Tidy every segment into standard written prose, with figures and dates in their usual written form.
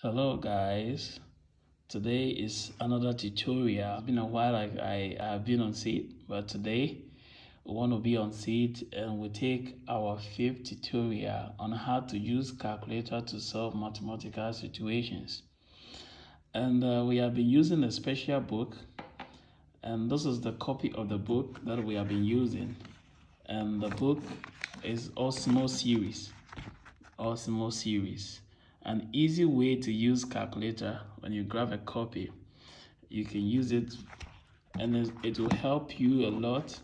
Hello guys, today is another tutorial. It's been a while I have been on seat, but today we want to be on seat and we take our fifth tutorial on how to use calculator to solve mathematical situations. And we have been using a special book, and this is the copy of the book that we have been using. And the book is Osmo series. An easy way to use calculator. When you grab a copy, you can use it, and it will help you a lot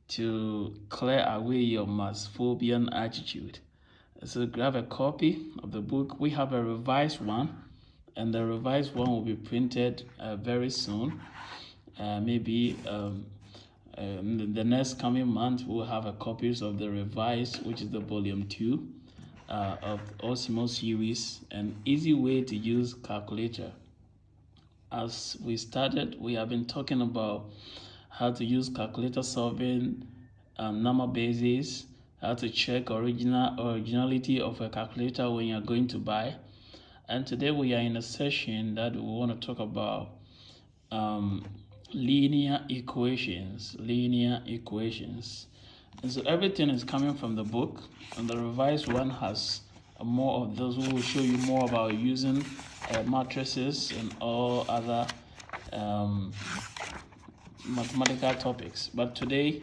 to clear away your mathphobian attitude. So grab a copy of the book. We have a revised one, and the revised one will be printed very soon. Maybe in the next coming month we'll have a copies of the revised, which is the volume 2 of Osmo series, an easy way to use calculator. As we started, we have been talking about how to use calculator solving number bases, how to check originality of a calculator when you're going to buy. And today we are in a session that we want to talk about linear equations. And so everything is coming from the book, and the revised one has more of those. We will show you more about using matrices and all other mathematical topics. But today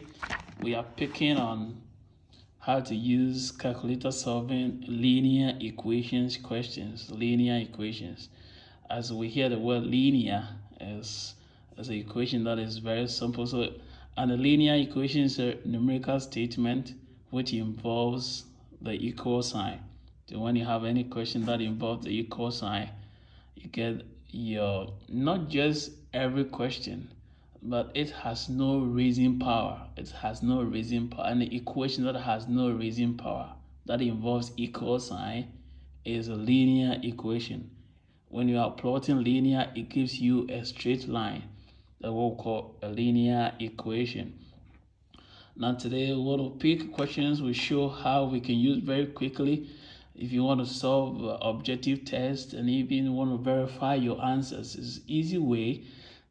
we are picking on how to use calculator solving linear equations questions. Linear equations. As we hear the word linear as an equation that is very simple. So, and a linear equation is a numerical statement which involves the equal sign. So when you have any question that involves the equal sign, you get your, not just every question, but it has no raising power. It has no raising power. And the equation that has no raising power that involves equal sign is a linear equation. When you are plotting linear, it gives you a straight line that we'll call a linear equation. Now today we want to pick questions. We show how we can use very quickly if you want to solve objective tests and even want to verify your answers. It's an easy way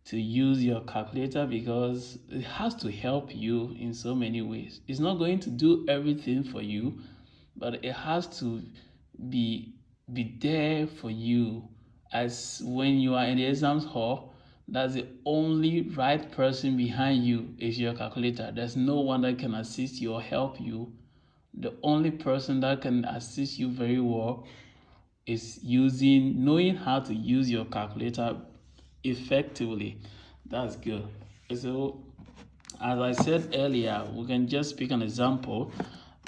to use your calculator because it has to help you in so many ways. It's not going to do everything for you, but it has to be there for you. As when you are in the exams hall, that's the only right person behind you is your calculator. There's no one that can assist you or help you. The only person that can assist you very well is knowing how to use your calculator effectively. That's good. So as I said earlier, we can just pick an example.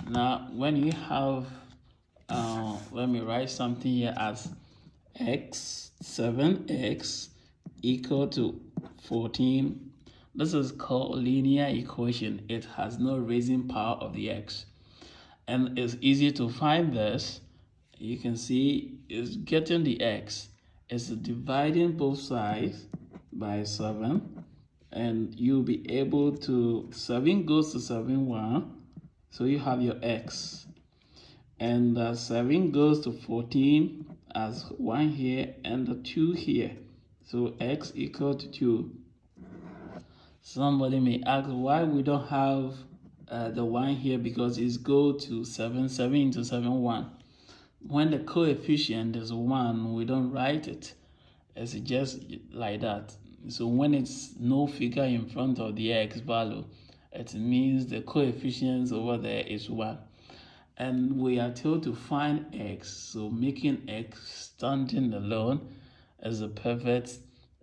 Now when you have let me write something here as 7x equal to 14. This is called linear equation. It has no raising power of the x, and it's easy to find this. You can see it's getting the x. It's dividing both sides by 7, and you'll be able to, 7 goes to 7 1, so you have your x, and 7 goes to 14 as 1 here and the 2 here, so x equal to 2. Somebody may ask why we don't have the 1 here, because it's go to 7 into 7 1. When the coefficient is 1, we don't write it. It's just like that. So when it's no figure in front of the x value, it means the coefficient over there is 1. And we are told to find x, so making x standing alone is a perfect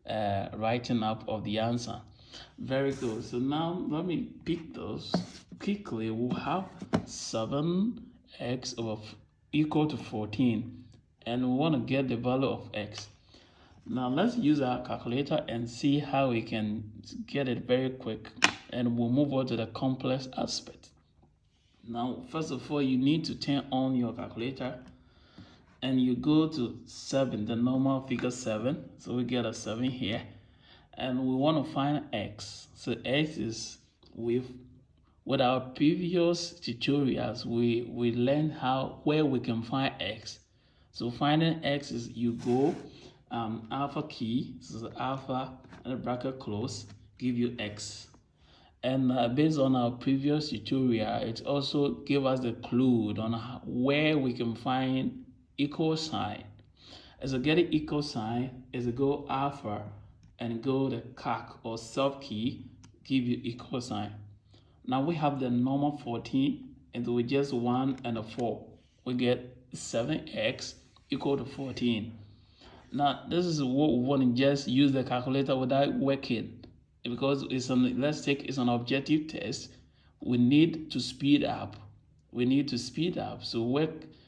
writing up of the answer. Very good. So now let me pick those quickly. We'll have 7x equal to 14, and we want to get the value of x. Now let's use our calculator and see how we can get it very quick, and we'll move on to the complex aspect. Now first of all, you need to turn on your calculator and you go to 7, the normal figure 7. So we get a 7 here, and we want to find x. So x is, with our previous tutorials, we learned where we can find x. So finding x is you go alpha key, this is alpha and the bracket close, give you x. And based on our previous tutorial, it also gave us the clue on where we can find equal sign. As a get an equal sign is a go alpha and go the calc or self key, give you equal sign. Now we have the normal 14 and with just 1 and a 4. We get 7x equal to 14. Now this is what we want to just use the calculator without working. Because it's an objective test. We need to speed up. So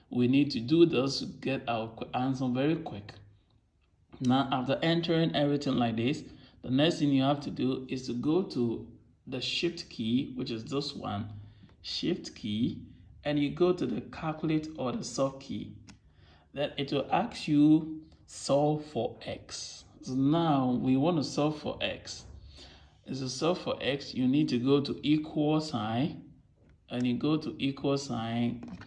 we need to do this to get our answer very quick. Now after entering everything like this, the next thing you have to do is to go to the shift key, which is this one, shift key, and you go to the calculate or the solve key. Then it will ask you solve for x. So now we want to solve for x. As to solve for x, you need to go to equal sign, and you go to equal sign.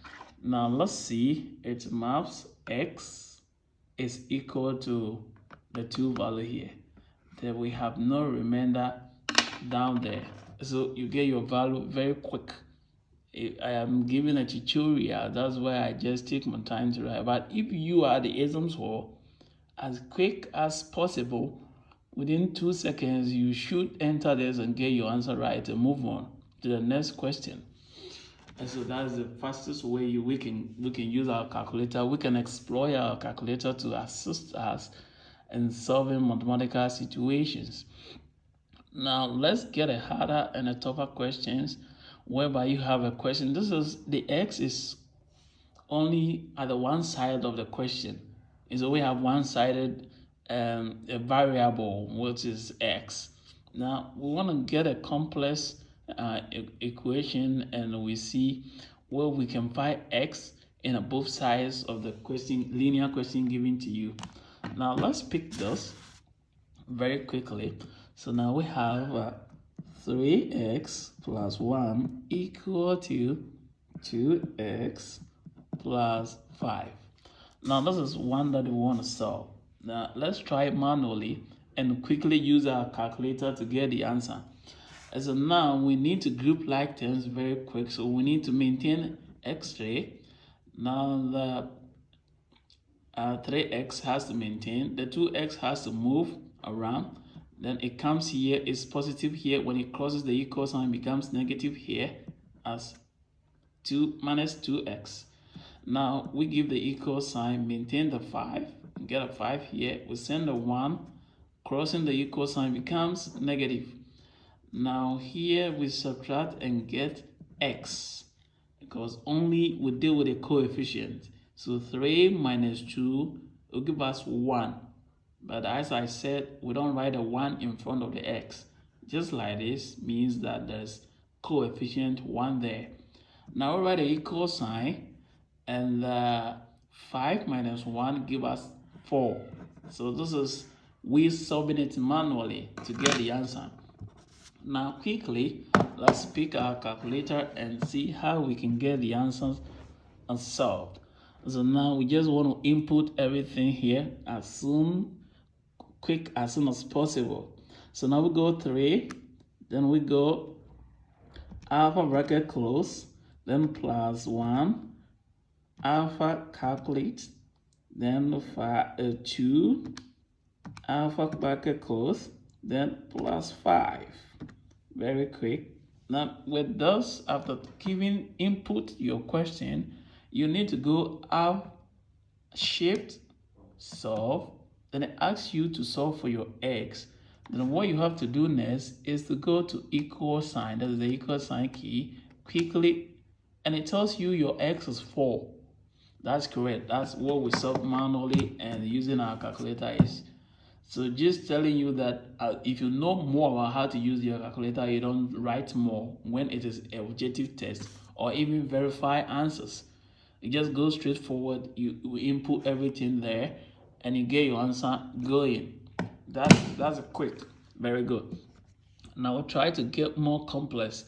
Now let's see, it maps x is equal to the 2 value here. Then we have no remainder down there, so you get your value very quick. I am giving a tutorial, that's why I just take my time to write. But if you are the exams for as quick as possible, within 2 seconds, you should enter this and get your answer right and move on to the next question. And so that's the fastest way we can use our calculator. We can exploit our calculator to assist us in solving mathematical situations. Now let's get a harder and a tougher questions whereby you have a question. This is the x is only at the one side of the question. And so we have one-sided a variable, which is x. Now we want to get a complex equation, and we see where we can find x in both sides of the question, linear question given to you. Now let's pick this very quickly. So now we have 3x plus 1 equal to 2x plus 5. Now this is one that we want to solve. Now let's try it manually and quickly use our calculator to get the answer. And so now we need to group like terms very quick. So we need to maintain x3. Now the 3x has to maintain. The 2x has to move around. Then it comes here, it's positive here. When it crosses the equal sign, it becomes negative here as 2 minus 2x. Now we give the equal sign, maintain the 5, get a 5 here. We send a 1, crossing the equal sign becomes negative. Now here we subtract and get x, because only we deal with a coefficient. So 3 minus 2 will give us 1. But as I said, we don't write a 1 in front of the x. Just like this means that there's coefficient 1 there. Now we write an equal sign, and 5 minus 1 give us 4. So this is we solving it manually to get the answer. Now quickly, let's pick our calculator and see how we can get the answers solved. So now we just want to input everything here as soon as possible. So now we go 3, then we go alpha bracket close, then plus 1, alpha calculate, then 2, alpha bracket close, then plus 5. Very quick. Now with this, after giving input your question, you need to go up, shift, solve. Then it asks you to solve for your x. Then what you have to do next is to go to equal sign, that is the equal sign key, quickly, and it tells you your x is 4. That's correct. That's what we solve manually and using our calculator is. So just telling you that if you know more about how to use your calculator, you don't write more when it is an objective test or even verify answers. You just go straight forward, you input everything there, and you get your answer going. That's a quick, very good. Now we'll try to get more complex,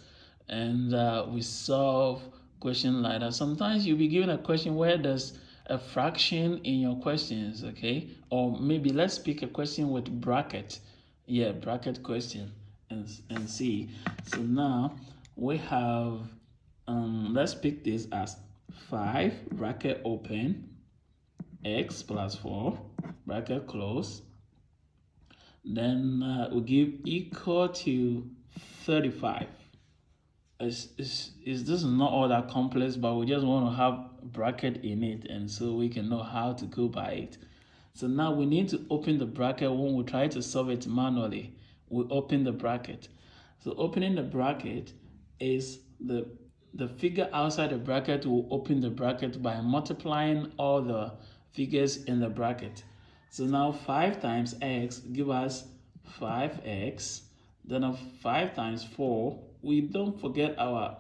and we solve question like that. Sometimes you'll be given a question where there's a fraction in your questions, okay? Or maybe let's pick a question with bracket. Yeah, bracket question and see. So now we have, let's pick this as 5 bracket open, x plus 4 bracket close. Then we give equal to 35. This is not all that complex, but we just want to have a bracket in it, and so we can know how to go by it. So now we need to open the bracket. When we try to solve it manually, we open the bracket. So opening the bracket is the figure outside the bracket will open the bracket by multiplying all the figures in the bracket. So now 5 times x give us 5x. Then of 5 times 4, we don't forget our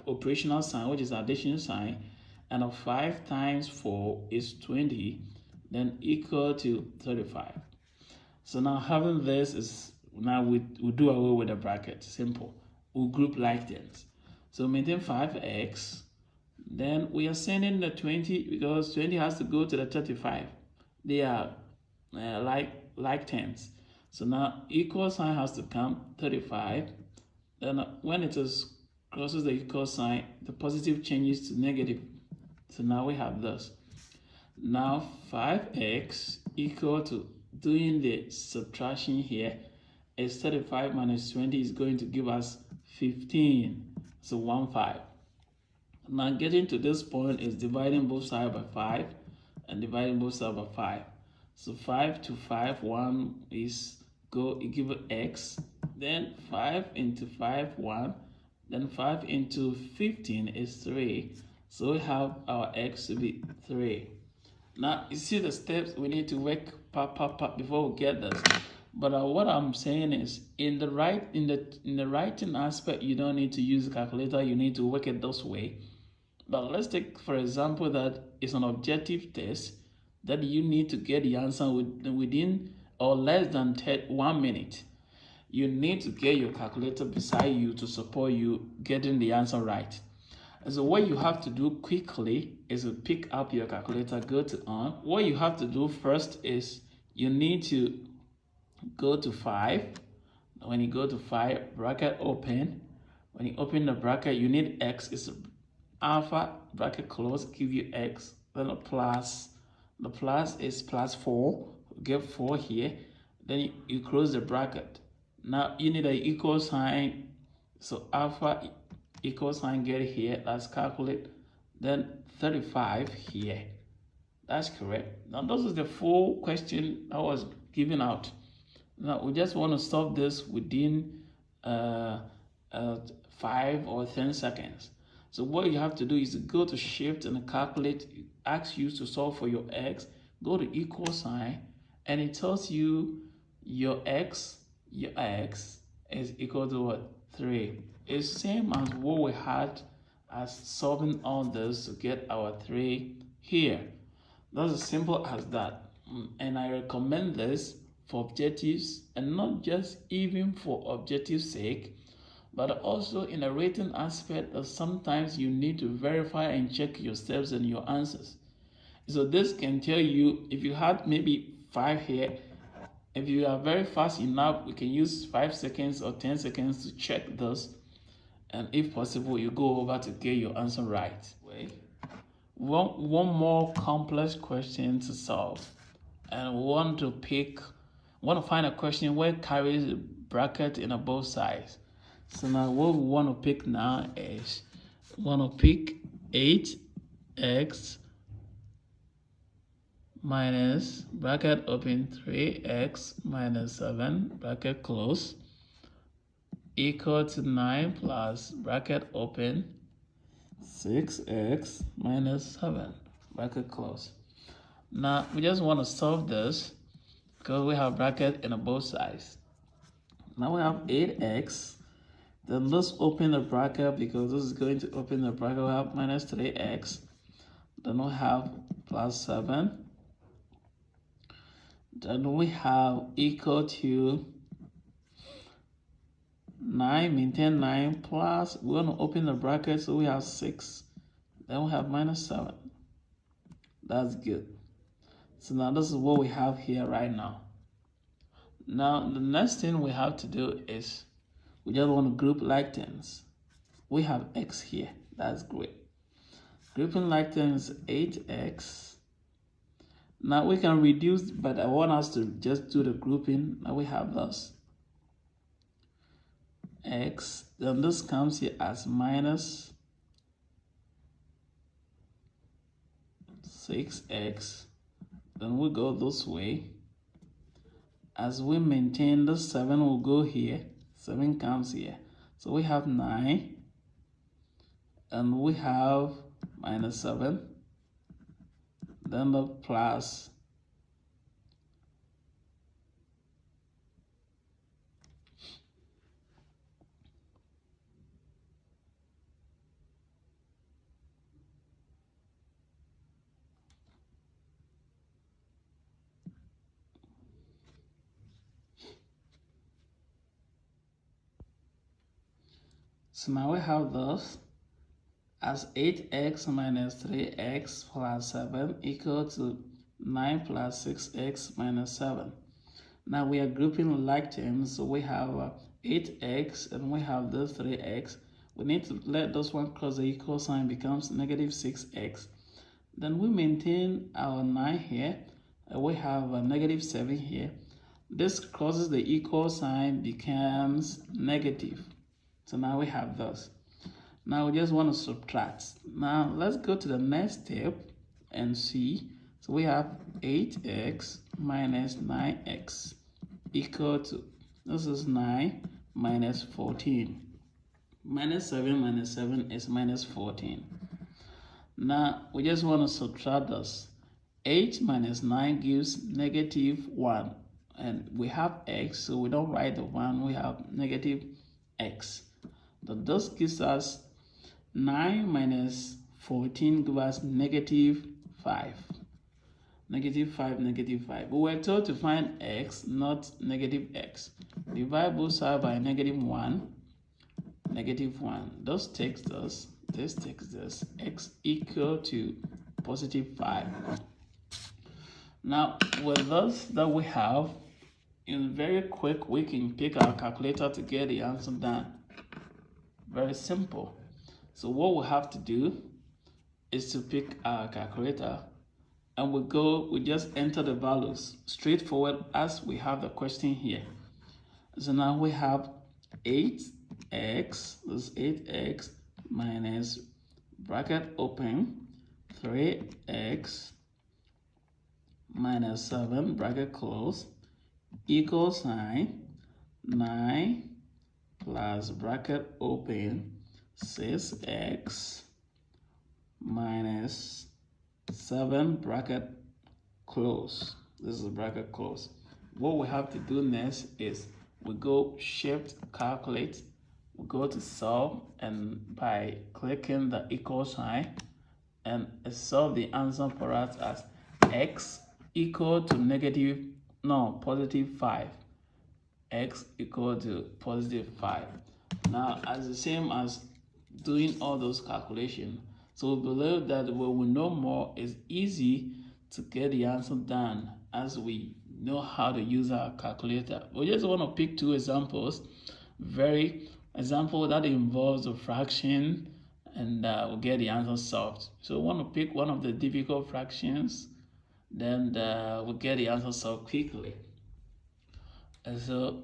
operational sign, which is addition sign. And of 5 times 4 is 20, then equal to 35. So now having this is, now we do away with the bracket. Simple. We'll group like things. So maintain 5x. Then we are sending the 20 because 20 has to go to the 35. They are like terms. So now equal sign has to come 35. Then when it is crosses the equal sign, the positive changes to negative. So now we have this. Now 5x equal to, doing the subtraction here, is 35 minus 20 is going to give us 15. So 1, 5. Now getting to this point is dividing both sides by 5 and dividing both sides by 5. So 5 to 5, 1 is it give x. Then 5 into 5, 1. Then 5 into 15 is 3. So we have our x to be 3. Now you see the steps we need to work before we get this. But what I'm saying is, in the writing aspect, you don't need to use a calculator. You need to work it this way. But let's take, for example, that it's an objective test that you need to get the answer within or less than 1 minute. You need to get your calculator beside you to support you getting the answer right. And so what you have to do quickly is to pick up your calculator, go to on. What you have to do first is you need to go to 5. When you go to 5, bracket open. When you open the bracket, you need x. It's alpha, bracket close, give you x. Then a plus. The plus is plus 4. Get 4 here. Then you close the bracket. Now you need an equal sign. So alpha equal sign, get here. Let's calculate. Then 35 here. That's correct. Now this is the full question I was giving out. Now we just want to solve this within 5 or 10 seconds. So what you have to do is go to shift and calculate. It asks you to solve for your x. Go to equal sign, and it tells you your x is equal to what? 3. It's same as what we had as solving all this to get our 3 here. That's as simple as that. And I recommend this for objectives, and not just even for objective sake, but also in a written aspect that sometimes you need to verify and check your steps and your answers. So this can tell you, if you had maybe 5 here, if you are very fast enough, we can use 5 seconds or 10 seconds to check this, and if possible, you go over to get your answer right. One more complex question to solve, and we want to find a question where it carries a bracket in both sides. So now what we want to pick now is, we want to pick 8x minus bracket open 3x minus 7 bracket close equal to 9 plus bracket open 6x minus 7 bracket close. Now we just want to solve this because we have bracket in both sides. Now we have 8x. Then let's open the bracket because this is going to open the bracket. We have minus 3x. Then we have plus 7. Then we have equal to 9, maintain 9 plus, we're going to open the bracket, so we have 6. Then we have minus 7. That's good. So now this is what we have here right now. Now the next thing we have to do is we just want to group like terms. We have x here. That's great. Grouping like terms 8x. Now we can reduce, but I want us to just do the grouping. Now we have this x, then this comes here as minus 6x. Then we go this way. As we maintain, the 7 will go here. 7 comes here. So we have 9. And we have minus 7. Then the plus. So now we have this as 8x minus 3x plus 7 equal to 9 plus 6x minus 7. Now we are grouping like terms, so we have 8x and we have this 3x. We need to let this one cross the equal sign, becomes negative 6x. Then we maintain our 9 here, and we have a negative 7 here. This crosses the equal sign, becomes negative. So now we have this. Now we just want to subtract. Now let's go to the next step and see. So we have 8x minus 9x equal to, this is 9 minus 14. Minus 7 is minus 14. Now we just want to subtract this. 8 minus 9 gives negative 1. And we have x, so we don't write the 1, we have negative x. Then this gives us 9 minus 14 gives us negative 5. Negative 5, negative 5. We were told to find x, not negative x. Divide both sides by negative 1, negative 1. This takes this takes this. X equal to positive 5. Now, with this that we have, in very quick, we can pick our calculator to get the answer done. Very simple. So what we have to do is to pick our calculator and we just enter the values straightforward as we have the question here. So now we have 8x, this is 8x minus bracket open 3x minus 7 bracket close equal sign 9 plus bracket open 6x minus 7 bracket close. This is bracket close. What we have to do next is we go shift calculate, we go to solve, and by clicking the equal sign and solve the answer for us as x equal to positive 5. X equal to positive 5. Now, as the same as doing all those calculations, so we believe that when we know more, it's easy to get the answer done as we know how to use our calculator. We just want to pick two examples. Very example that involves a fraction, and we'll get the answer solved. So we want to pick one of the difficult fractions, then we'll get the answer solved quickly. And so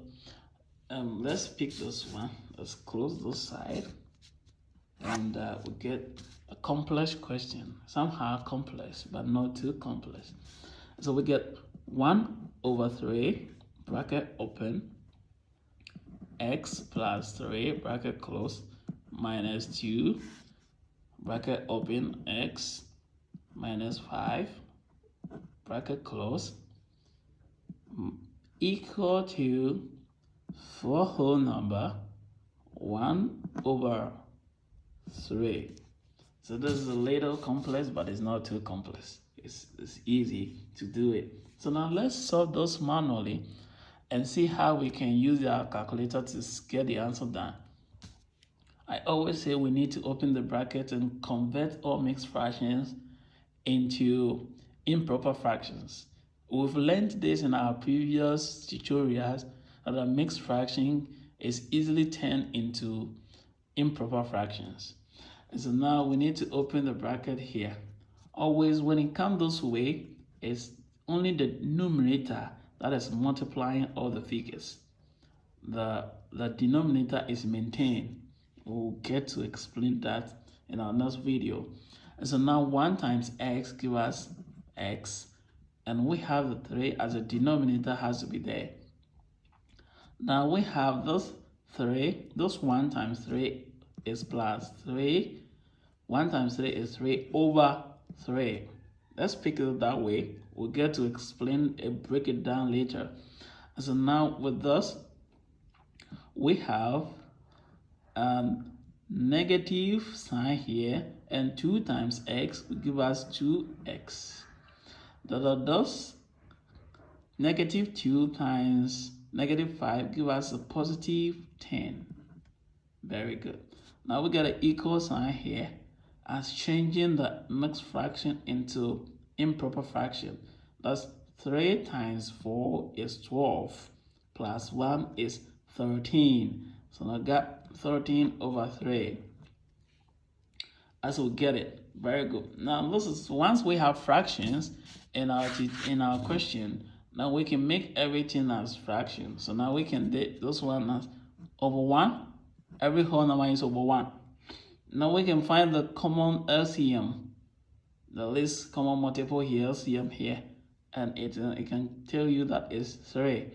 let's pick this one. Let's close this side, and we get a complex question. Somehow complex, but not too complex. So we get 1/3 bracket open x plus 3 bracket close minus 2 bracket open x minus 5 bracket close equal to 4 whole number 1/3. So this is a little complex, but it's not too complex. It's easy to do it. So now let's solve those manually and see how we can use our calculator to get the answer done. I always say we need to open the bracket and convert all mixed fractions into improper fractions. We've learned this in our previous tutorials that a mixed fraction is easily turned into improper fractions. And so now we need to open the bracket here. Always when it comes this way, it's only the numerator that is multiplying all the figures. The denominator is maintained. We'll get to explain that in our next video. And so now 1 times x gives us x, and we have the 3 as a denominator has to be there. Now we have this 3, this 1 times 3 is plus 3. 1 times 3 is 3 over 3. Let's pick it that way. We'll get to explain and break it down later. And so now with this, we have negative sign here, and 2 times x will give us 2x. Thus, negative 2 times negative 5 give us a positive 10. Very good. Now we got an equal sign here as changing the mixed fraction into improper fraction. That's 3 times 4 is 12 plus 1 is 13. So now I got 13 over 3. As we get it. Very good. Now this is once we have fractions in our question, now we can make everything as fractions. So now we can do this one as over 1. Every whole number is over 1. Now we can find the common LCM, the least common multiple here, LCM here, and it can tell you that it's 3.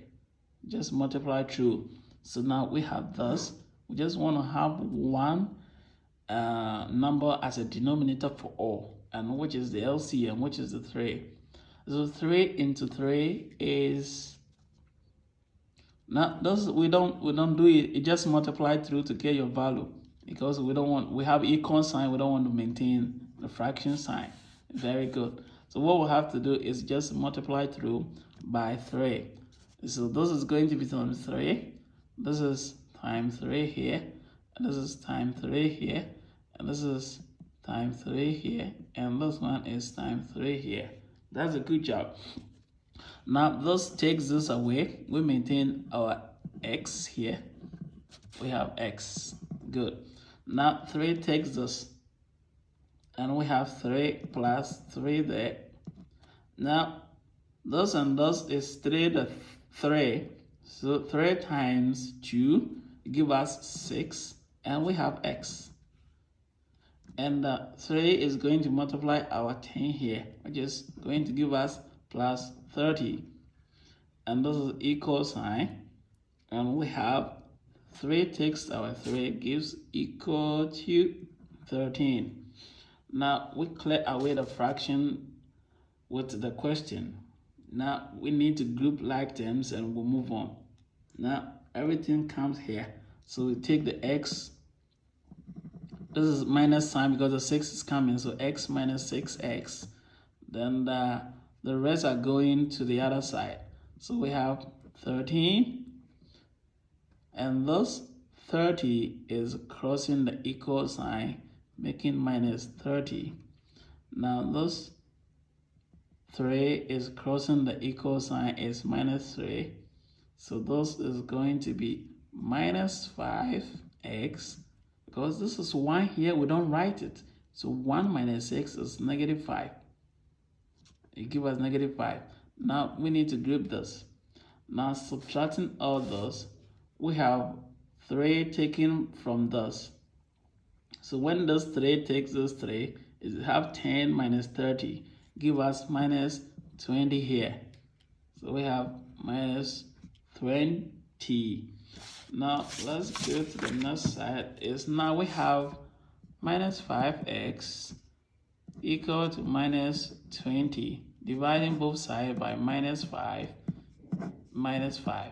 Just multiply through. So now we have this. We just want to have one number as a denominator for all, and which is the LCM, which is the 3. So 3 into 3 is, now this we don't do it. It just multiply through to get your value, because we have equal sign. We don't want to maintain the fraction sign. Very good. So what we have to do is just multiply through by 3. So this is going to be times 3. This is times 3 here, and this is times 3 here, and this is times 3 here, and this one is times 3 here. That's a good job. Now this takes this away. We maintain our x here. We have x. Good. Now 3 takes this, and we have 3 plus 3 there. Now this and this is 3 to 3. So 3 times 2 give us 6, and we have x. And 3 is going to multiply our 10 here, which is going to give us plus 30. And this is equal sign. And we have 3 takes our 3 gives equal to 13. Now we clear away the fraction with the question. Now we need to group like terms and we'll move on. Now everything comes here. So we take the x. This is minus sign because the 6 is coming. So x minus 6x. Then the rest are going to the other side. So we have 13. And this 30 is crossing the equal sign, making minus 30. Now this 3 is crossing the equal sign, is minus 3. So this is going to be minus 5x. Because this is 1 here, we don't write it. So 1 minus x is negative 5. It gives us negative 5. Now we need to group this. Now subtracting all those, we have 3 taken from this. So when this 3 takes this 3, it have 10 minus 30. Give us minus 20 here. So we have minus 20. Now let's go to the next side. Now we have minus 5x equal to minus 20. Dividing both sides by minus 5, minus 5.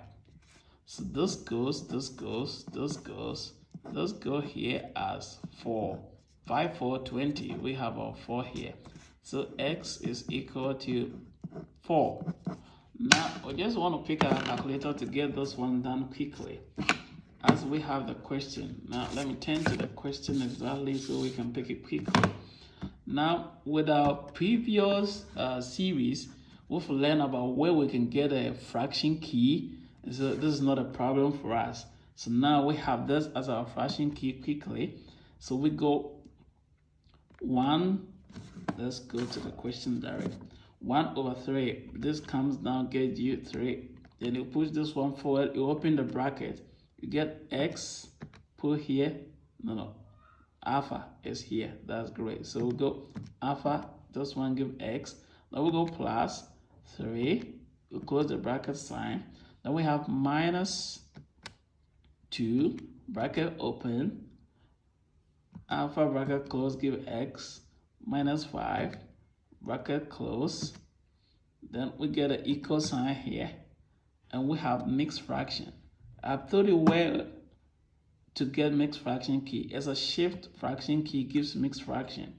So this goes, this goes, this goes. Let's go here as 4. 5, 4, 20. We have our 4 here. So x is equal to 4. Now we just want to pick our calculator to get this one done quickly, as we have the question. Now let me turn to the question exactly so we can pick it quickly. Now, with our previous series, we've learned about where we can get a fraction key. So this is not a problem for us. So now we have this as our fraction key quickly. So we go 1, let's go to the question direct. 1/3. This comes down, gets you 3. Then you push this one forward, you open the bracket. You get x, put here. No. Alpha is here. That's great. So we'll go alpha, this one give x. Then we'll go plus 3. We'll close the bracket sign. Then we have minus 2, bracket open. Alpha bracket close give x, minus 5, bracket close. Then we get an equal sign here. And we have mixed fraction. I've told you where to get mixed fraction key. As a shift fraction key gives mixed fraction.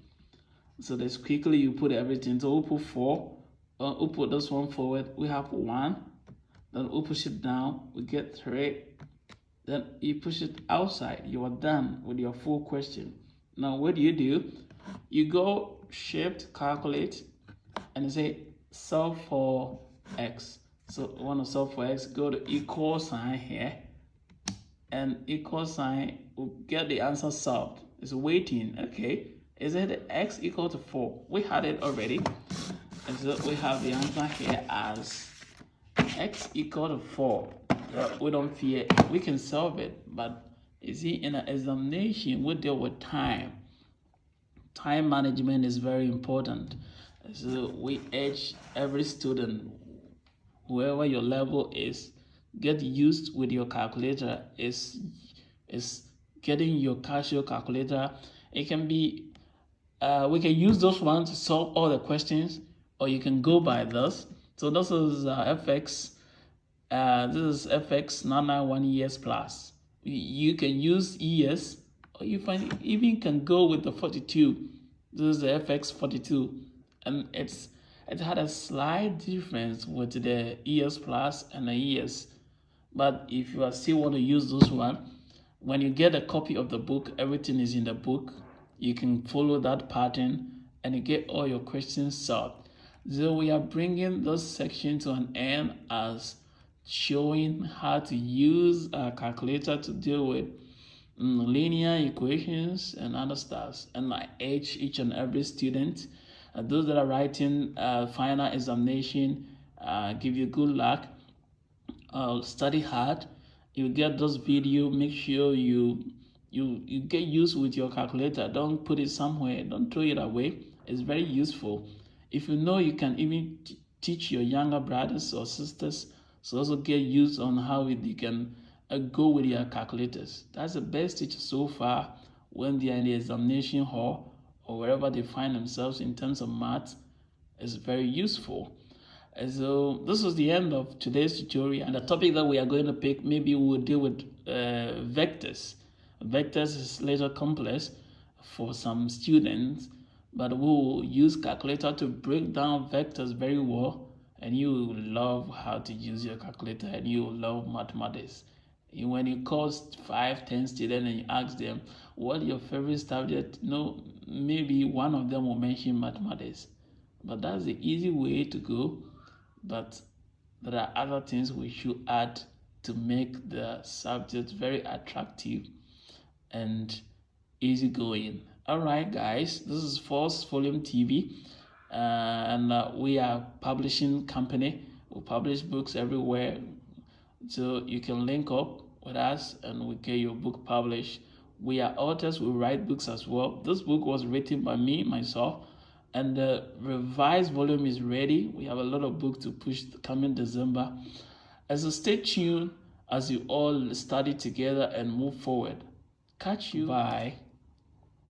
So this quickly you put everything. So we'll put 4. We'll put this one forward. We have 1. Then we'll push it down. We get 3. Then you push it outside. You are done with your full question. Now what do? You go shift calculate and you say solve for x. So we want to solve for x. Go to equal sign here. And equal sign will get the answer solved. It's waiting. Okay. Is it x equal to 4? We had it already. And so we have the answer here as x equal to 4. We don't fear. We can solve it. But you see, in an examination, we deal with time. Time management is very important. So we urge every student, whoever your level is, get used with your calculator. Is getting your Casio calculator. It can be we can use those ones to solve all the questions, or you can go by this. So this is FX. This is FX 991 ES plus. You can use ES, or you even can go with the 42. This is the FX 42, and it had a slight difference with the ES plus and the ES. But if you still want to use this one, when you get a copy of the book, everything is in the book. You can follow that pattern and you get all your questions solved. So we are bringing this section to an end as showing how to use a calculator to deal with linear equations and other stuff. And I urge each and every student, those that are writing final examination, give you good luck. Study hard. You get this video. Make sure you get used with your calculator. Don't put it somewhere. Don't throw it away. It's very useful. If you know, you can even teach your younger brothers or sisters. So also get used on how you can go with your calculators. That's the best teacher so far when they are in the examination hall or wherever they find themselves in terms of math. It's very useful. And so this is the end of today's tutorial, and the topic that we are going to pick, maybe we'll deal with vectors. Vectors is a little complex for some students, but we'll use calculator to break down vectors very well, and you will love how to use your calculator, and you will love mathematics. And when you call 5-10 students and you ask them what your favorite subject, maybe one of them will mention mathematics, but that's the easy way to go. But there are other things we should add to make the subject very attractive and easygoing. All right, guys, this is FOS Volume TV, and we are publishing company. We publish books everywhere, so you can link up with us and we get your book published. We are authors. We write books as well. This book was written by myself. And the revised volume is ready. We have a lot of books to push coming December. So stay tuned as you all study together and move forward. Catch you. Bye.